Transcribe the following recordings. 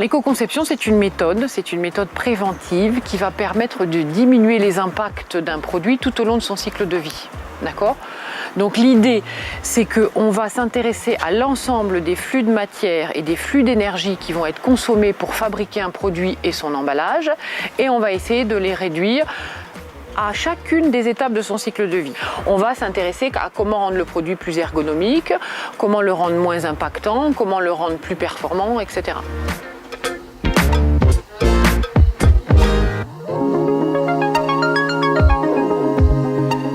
l'éco-conception, c'est une méthode préventive qui va permettre de diminuer les impacts d'un produit tout au long de son cycle de vie. D'accord ? Donc l'idée, c'est qu'on va s'intéresser à l'ensemble des flux de matière et des flux d'énergie qui vont être consommés pour fabriquer un produit et son emballage, et on va essayer de les réduire à chacune des étapes de son cycle de vie. On va s'intéresser à comment rendre le produit plus ergonomique, comment le rendre moins impactant, comment le rendre plus performant, etc.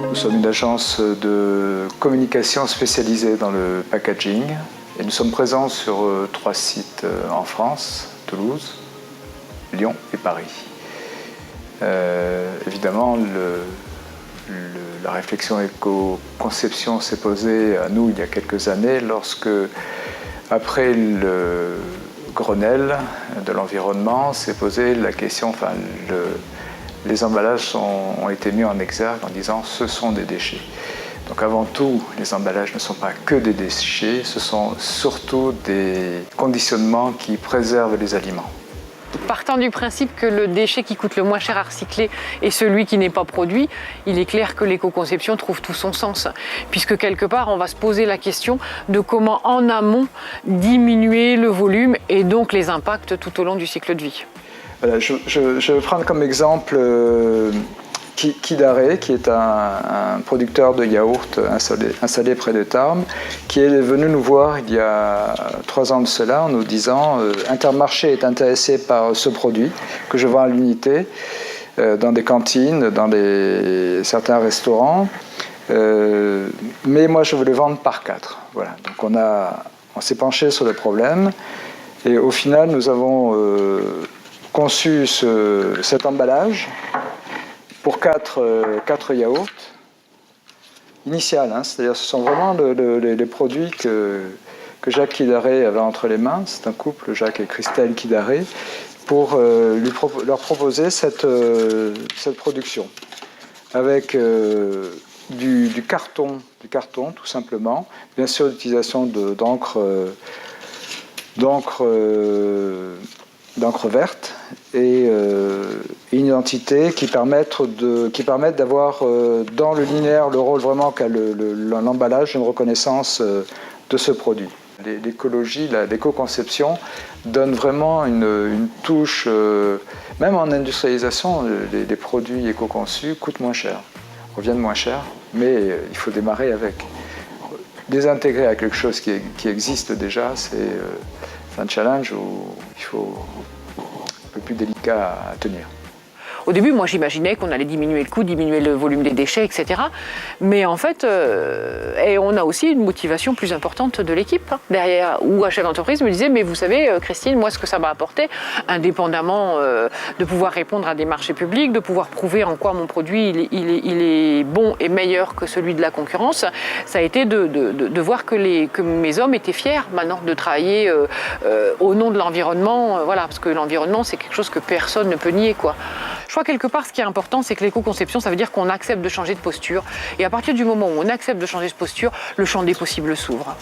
Nous sommes une agence de communication spécialisée dans le packaging et nous sommes présents sur 3 sites en France, Toulouse, Lyon et Paris. Évidemment, la réflexion éco-conception s'est posée à nous il y a quelques années lorsque, après le Grenelle de l'environnement, s'est posée la question, les emballages ont été mis en exergue en disant ce sont des déchets. Donc avant tout, les emballages ne sont pas que des déchets, ce sont surtout des conditionnements qui préservent les aliments. Partant du principe que le déchet qui coûte le moins cher à recycler est celui qui n'est pas produit, il est clair que l'éco-conception trouve tout son sens. Puisque quelque part, on va se poser la question de comment en amont diminuer le volume et donc les impacts tout au long du cycle de vie. Voilà, je vais prendre comme exemple Kidare, qui est un producteur de yaourt installé près de Tarbes, qui est venu nous voir il y a 3 ans de cela en nous disant Intermarché est intéressé par ce produit que je vends à l'unité dans des cantines, dans certains restaurants, mais moi je veux le vendre par 4. Voilà. Donc on s'est penché sur le problème et au final nous avons conçu cet emballage pour 4 yaourts initial, c'est-à-dire ce sont vraiment les produits que Jacques Kidare avait entre les mains. C'est un couple, Jacques et Christelle Kidare, pour leur proposer cette production avec du carton tout simplement, bien sûr l'utilisation d'encre verte et une identité qui permettent d'avoir dans le linéaire le rôle vraiment qu'a l'emballage, une reconnaissance de ce produit. L'écologie, l'éco-conception donne vraiment une touche, même en industrialisation, les produits éco-conçus coûtent moins cher, reviennent moins cher, mais il faut démarrer avec. Désintégrer à quelque chose qui existe déjà, c'est un challenge où il faut un peu plus délicat à tenir. Au début, moi, j'imaginais qu'on allait diminuer le coût, diminuer le volume des déchets, etc. Mais en fait, on a aussi une motivation plus importante de l'équipe derrière, où un chef d'entreprise me disait « Mais vous savez, Christine, moi, ce que ça m'a apporté, indépendamment de pouvoir répondre à des marchés publics, de pouvoir prouver en quoi mon produit il est bon et meilleur que celui de la concurrence, ça a été de voir que mes hommes étaient fiers maintenant de travailler au nom de l'environnement, voilà, parce que l'environnement, c'est quelque chose que personne ne peut nier, quoi. Je crois quelque part, ce qui est important, c'est que l'éco-conception, ça veut dire qu'on accepte de changer de posture. Et à partir du moment où on accepte de changer de posture, le champ des possibles s'ouvre.